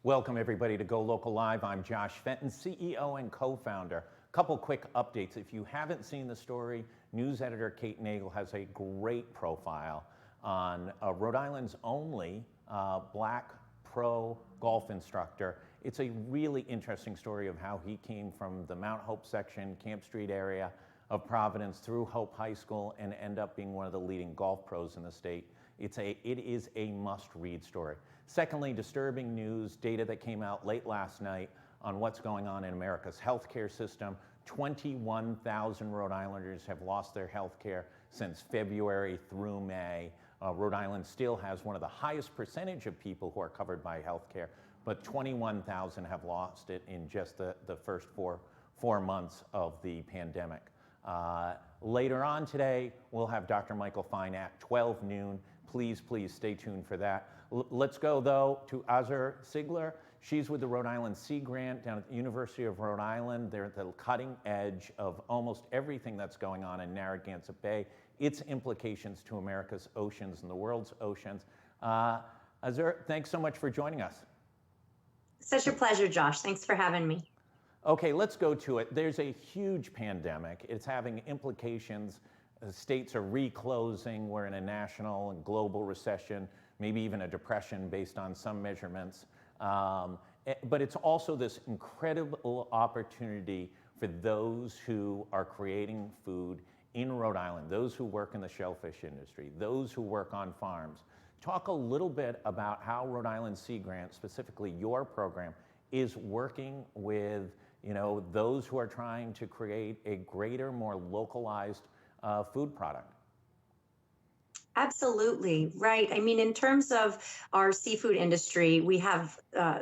Welcome everybody to GoLocal Live. I'm Josh Fenton, CEO and co-founder. Couple quick updates. If you haven't seen the story, news editor Kate Nagel has a great profile on Rhode Island's only black pro golf instructor. It's a really interesting story of how he came from the Mount Hope section, Camp Street area of Providence through Hope High School and end up being one of the leading golf pros in the state. It is a must-read story. Secondly, disturbing news, data that came out late last night on what's going on in America's healthcare system. 21,000 Rhode Islanders have lost their healthcare since February through May. Rhode Island still has one of the highest percentage of people who are covered by healthcare, but 21,000 have lost it in just the first four months of the pandemic. Later on today, we'll have Dr. Michael Fine at 12 noon. Please stay tuned for that. Let's go though to Azure Cygler. She's with the Rhode Island Sea Grant down at the University of Rhode Island. They're at the cutting edge of almost everything that's going on in Narragansett Bay, its implications to America's oceans and the world's oceans. Azure, thanks so much for joining us. Such a pleasure, Josh. Thanks for having me. Okay, let's go to it. There's a huge pandemic. It's having implications. States are reclosing. We're in a national and global recession, maybe even a depression based on some measurements. But it's also this incredible opportunity for those who are creating food in Rhode Island, those who work in the shellfish industry, those who work on farms. Talk a little bit about how Rhode Island Sea Grant, specifically your program, is working with those who are trying to create a greater, more localized food product. Absolutely, right. I mean, in terms of our seafood industry, we have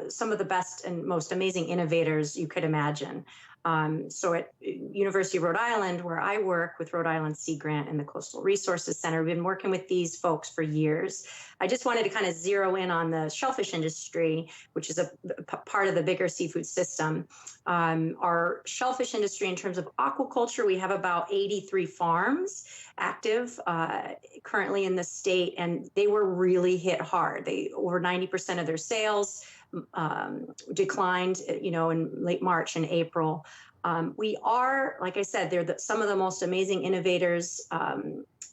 some of the best and most amazing innovators you could imagine. So at University of Rhode Island, where I work with Rhode Island Sea Grant and the Coastal Resources Center, we've been working with these folks for years. I just wanted to kind of zero in on the shellfish industry, which is a part of the bigger seafood system. Our shellfish industry, in terms of aquaculture, we have about 83 farms active currently in the state, and they were really hit hard. Over 90% of their sales declined, in late March and April. We are, like I said, they're some of the most amazing innovators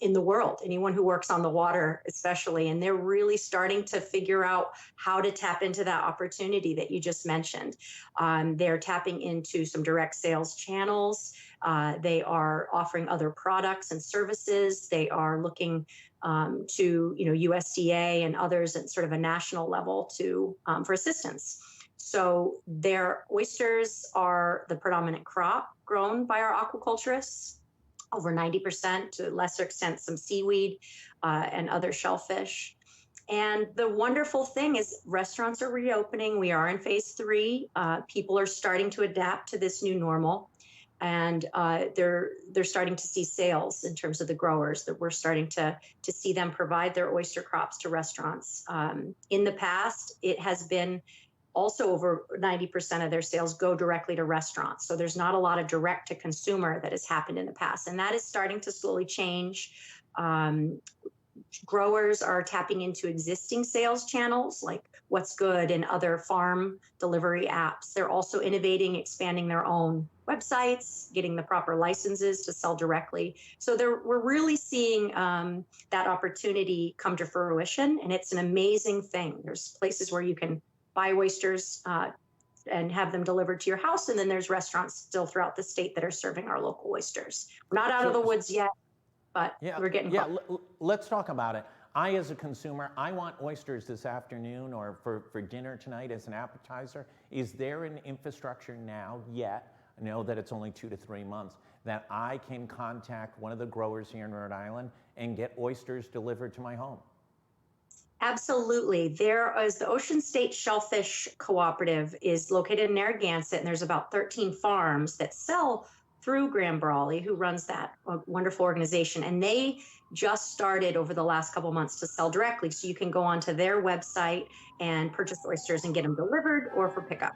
in the world, anyone who works on the water especially, and they're really starting to figure out how to tap into that opportunity that you just mentioned. They're tapping into some direct sales channels. They are offering other products and services. They are looking to USDA and others at sort of a national level for assistance. So their oysters are the predominant crop grown by our aquaculturists, over 90%, to a lesser extent some seaweed and other shellfish. And the wonderful thing is restaurants are reopening. We are in phase 3. People are starting to adapt to this new normal. And they're starting to see sales in terms of the growers, that we're starting to see them provide their oyster crops to restaurants. In the past, it has been also over 90% of their sales go directly to restaurants. So there's not a lot of direct to consumer that has happened in the past. And that is starting to slowly change. Growers are tapping into existing sales channels like What's Good and other farm delivery apps. They're also innovating, expanding their own websites, getting the proper licenses to sell directly. So we're really seeing that opportunity come to fruition, and it's an amazing thing. There's places where you can buy oysters and have them delivered to your house, and then there's restaurants still throughout the state that are serving our local oysters. We're not out of the woods yet, but we're getting close. Let's talk about it. I, as a consumer, I want oysters this afternoon or for dinner tonight as an appetizer. Is there an infrastructure now yet? I know that it's only 2 to 3 months, that I can contact one of the growers here in Rhode Island and get oysters delivered to my home? Absolutely. There is the Ocean State Shellfish Cooperative is located in Narragansett, and there's about 13 farms that sell through Graham Brawley, who runs that wonderful organization. And they just started over the last couple months to sell directly. So you can go onto their website and purchase oysters and get them delivered or for pickup.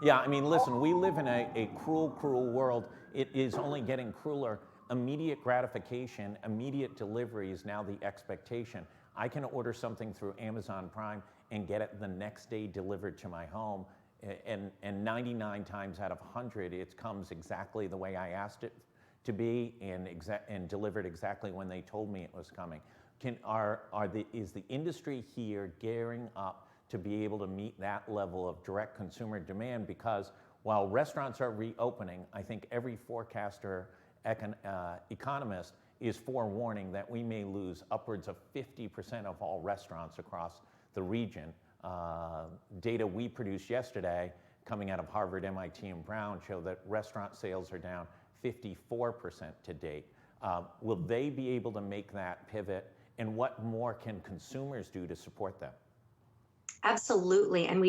Yeah, I mean, listen, we live in a cruel, cruel world. It is only getting crueler. Immediate gratification, immediate delivery is now the expectation. I can order something through Amazon Prime and get it the next day delivered to my home. And 99 times out of 100, it comes exactly the way I asked it to be and delivered exactly when they told me it was coming. Is the industry here gearing up to be able to meet that level of direct consumer demand? Because while restaurants are reopening, I think every forecaster, economist is forewarning that we may lose upwards of 50% of all restaurants across the region. Data we produced yesterday coming out of Harvard, MIT, and Brown show that restaurant sales are down 54% to date. Will they be able to make that pivot, and what more can consumers do to support them? Absolutely, and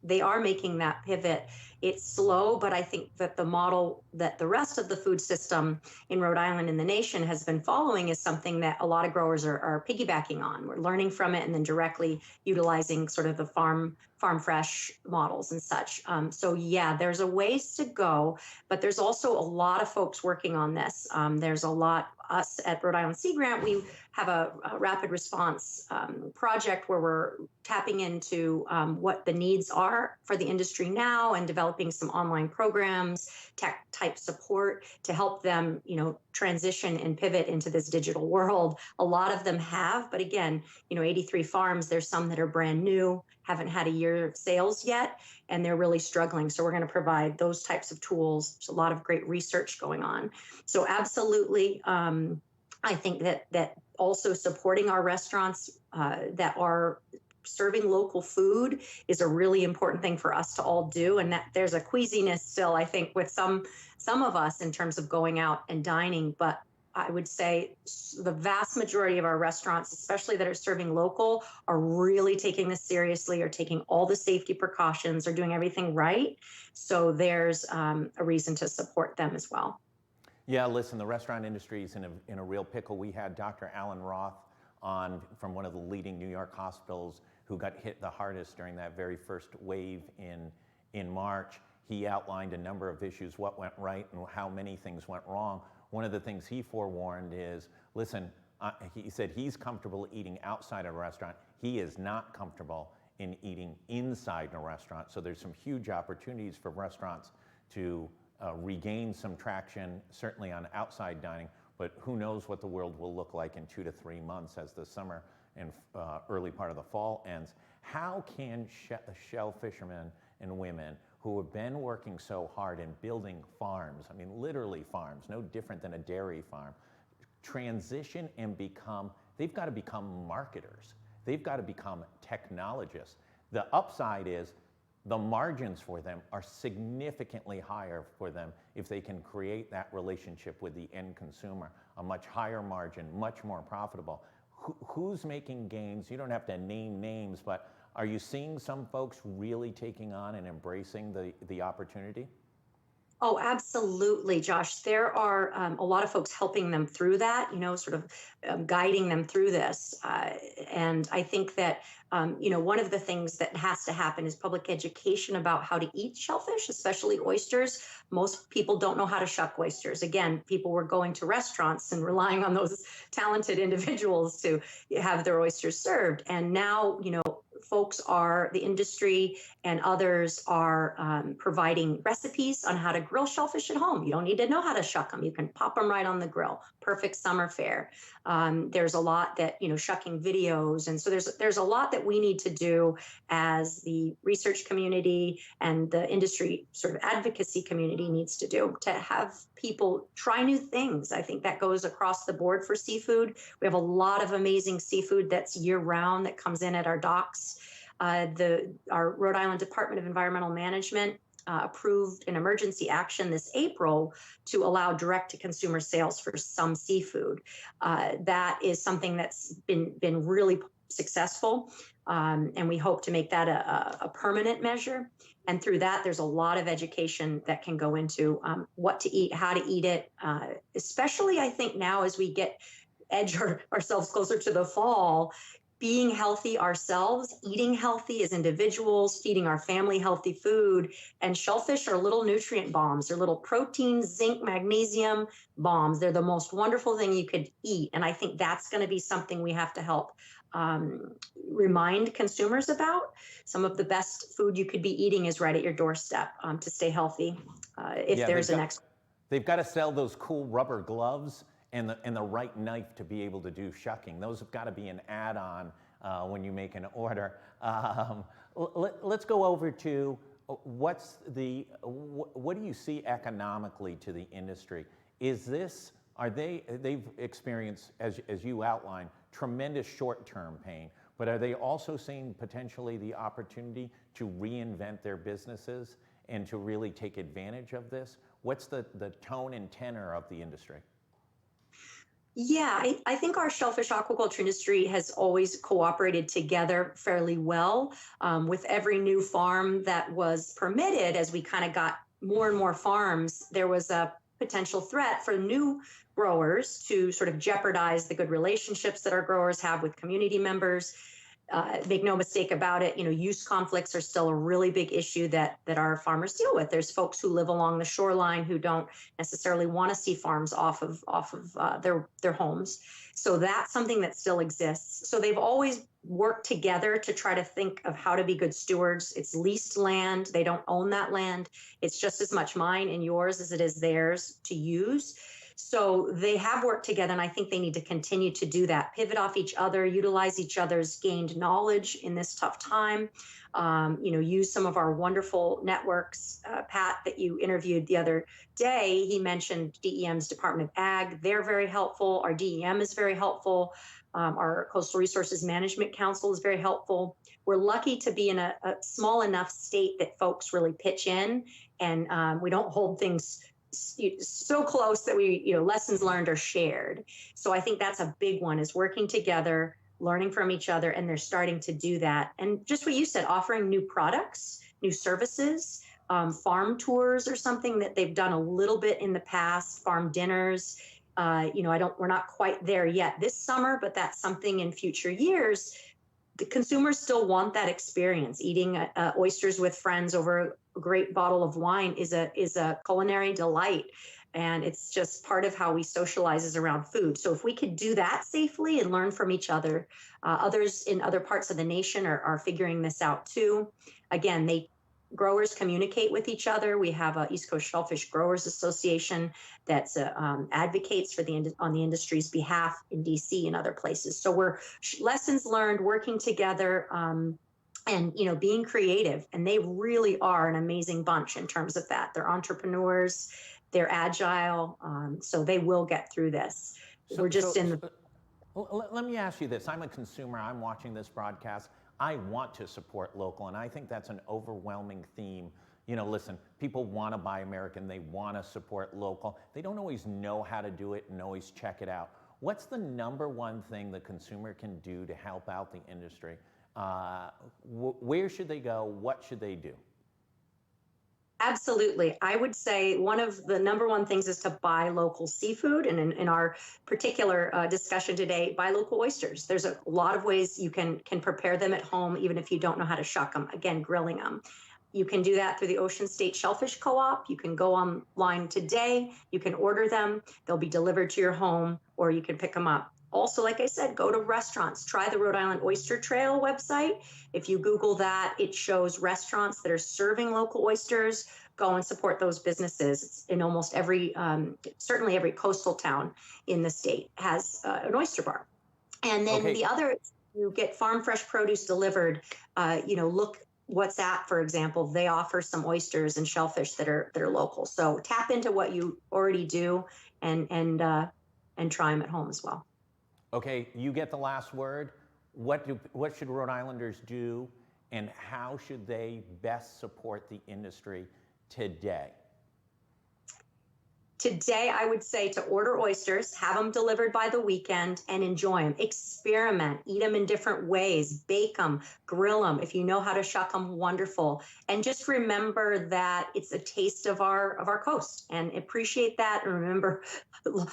they are making that pivot. It's slow, but I think that the model that the rest of the food system in Rhode Island and the nation has been following is something that a lot of growers are piggybacking on. We're learning from it and then directly utilizing sort of the farm fresh models and such. So yeah, there's a ways to go, but there's also a lot of folks working on this. There's a lot. Us at Rhode Island Sea Grant, we have a rapid response project where we're tapping into what the needs are for the industry now and developing some online programs, tech type support to help them, transition and pivot into this digital world. A lot of them have, but again, 83 farms, there's some that are brand new, haven't had a year of sales yet, and they're really struggling. So we're going to provide those types of tools. There's a lot of great research going on. So absolutely, I think that also supporting our restaurants that are serving local food is a really important thing for us to all do. And that there's a queasiness still, I think, with some of us in terms of going out and dining. But I would say the vast majority of our restaurants, especially that are serving local, are really taking this seriously, are taking all the safety precautions, are doing everything right. So there's a reason to support them as well. Yeah, listen, the restaurant industry is in a real pickle. We had Dr. Alan Roth on from one of the leading New York hospitals who got hit the hardest during that very first wave in March. He outlined a number of issues, what went right and how many things went wrong. One of the things he forewarned is, listen, he said he's comfortable eating outside of a restaurant. He is not comfortable in eating inside a restaurant. So there's some huge opportunities for restaurants to regain some traction, certainly on outside dining, but who knows what the world will look like in 2 to 3 months as the summer and early part of the fall ends. How can shell fishermen and women who have been working so hard in building farms, I mean literally farms, no different than a dairy farm, transition and they've got to become marketers. They've got to become technologists. The upside is the margins for them are significantly higher for them if they can create that relationship with the end consumer, a much higher margin, much more profitable. Who's making gains? You don't have to name names, but are you seeing some folks really taking on and embracing the opportunity? Oh, absolutely, Josh. There are a lot of folks helping them through that, sort of guiding them through this. And I think that, one of the things that has to happen is public education about how to eat shellfish, especially oysters. Most people don't know how to shuck oysters. Again, people were going to restaurants and relying on those talented individuals to have their oysters served. And now, the industry and others are providing recipes on how to grill shellfish at home. You don't need to know how to shuck them. You can pop them right on the grill. Perfect summer fare. There's a lot that, shucking videos. And so there's a lot that we need to do as the research community and the industry sort of advocacy community needs to do to have people try new things. I think that goes across the board for seafood. We have a lot of amazing seafood that's year round that comes in at our docks. Our Rhode Island Department of Environmental Management approved an emergency action this April to allow direct-to-consumer sales for some seafood. That is something that's been really successful, and we hope to make that a permanent measure. And through that, there's a lot of education that can go into what to eat, how to eat it, especially I think now as we edge ourselves closer to the fall, being healthy ourselves, eating healthy as individuals, feeding our family healthy food. And shellfish are little nutrient bombs. They're little protein, zinc, magnesium bombs. They're the most wonderful thing you could eat. And I think that's going to be something we have to help remind consumers about. Some of the best food you could be eating is right at your doorstep to stay healthy. If Yeah, there's an they've got to sell those cool rubber gloves and the right knife to be able to do shucking. Those have got to be an add-on when you make an order. Let's go over to what do you see economically to the industry? They've experienced, as you outlined, tremendous short-term pain, but are they also seeing potentially the opportunity to reinvent their businesses and to really take advantage of this? What's the tone and tenor of the industry? Yeah, I think our shellfish aquaculture industry has always cooperated together fairly well. With every new farm that was permitted, as we kind of got more and more farms, there was a potential threat for new growers to sort of jeopardize the good relationships that our growers have with community members. Make no mistake about it, use conflicts are still a really big issue that our farmers deal with. There's folks who live along the shoreline who don't necessarily want to see farms off of their homes. So that's something that still exists. So they've always worked together to try to think of how to be good stewards. It's leased land. They don't own that land. It's just as much mine and yours as it is theirs to use. So they have worked together, and I think they need to continue to do that, pivot off each other, utilize each other's gained knowledge in this tough time, use some of our wonderful networks. Pat, that you interviewed the other day, he mentioned DEM's Department of Ag. They're very helpful. Our DEM is very helpful. Our Coastal Resources Management Council is very helpful. We're lucky to be in a small enough state that folks really pitch in, and we don't hold things so close that lessons learned are shared. So I think that's a big one, is working together, learning from each other, and they're starting to do that. And just what you said, offering new products, new services, farm tours or something that they've done a little bit in the past, farm dinners. We're not quite there yet this summer, but that's something in future years. The consumers still want that experience. Eating oysters with friends over a great bottle of wine is a culinary delight, and it's just part of how we socialize is around food. So if we could do that safely and learn from each other, others in other parts of the nation are figuring this out too. Again, growers communicate with each other. We have a East Coast Shellfish Growers Association that advocates on the industry's behalf in DC and other places. So we're lessons learned, working together, and being creative. And they really are an amazing bunch in terms of that. They're entrepreneurs, they're agile, so they will get through this. Let me ask you this. I'm a consumer. I'm watching this broadcast. I want to support local, and I think that's an overwhelming theme. Listen, people want to buy American. They want to support local. They don't always know how to do it and always check it out. What's the number one thing the consumer can do to help out the industry? Where should they go? What should they do? Absolutely. I would say one of the number one things is to buy local seafood. And in our particular discussion today, buy local oysters. There's a lot of ways you can prepare them at home, even if you don't know how to shuck them. Again, grilling them. You can do that through the Ocean State Shellfish Co-op. You can go online today. You can order them. They'll be delivered to your home, or you can pick them up. Also, like I said, go to restaurants. Try the Rhode Island Oyster Trail website. If you Google that, it shows restaurants that are serving local oysters. Go and support those businesses. It's in almost certainly every coastal town in the state has an oyster bar. And then the other, you get farm fresh produce delivered. Look WhatsApp, for example, they offer some oysters and shellfish that are local. So tap into what you already do and try them at home as well. Okay, you get the last word. What should Rhode Islanders do, and how should they best support the industry today? Today, I would say to order oysters, have them delivered by the weekend, and enjoy them. Experiment, eat them in different ways, bake them, grill them. If you know how to shuck them, wonderful. And just remember that it's a taste of our coast, and appreciate that. And remember,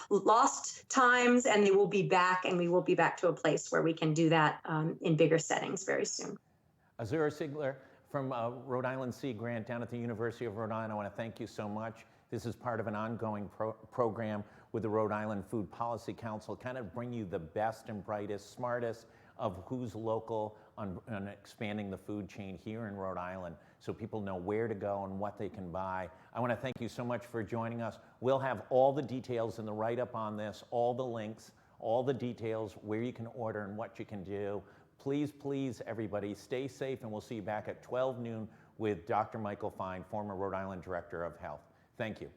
lost times, and they will be back, and we will be back to a place where we can do that in bigger settings very soon. Azure Cygler from Rhode Island Sea Grant down at the University of Rhode Island. I want to thank you so much. This is part of an ongoing program with the Rhode Island Food Policy Council, kind of bring you the best and brightest, smartest of who's local on expanding the food chain here in Rhode Island so people know where to go and what they can buy. I want to thank you so much for joining us. We'll have all the details in the write-up on this, all the links, all the details, where you can order and what you can do. Please, please, everybody, stay safe, and we'll see you back at 12 noon with Dr. Michael Fine, former Rhode Island Director of Health. Thank you.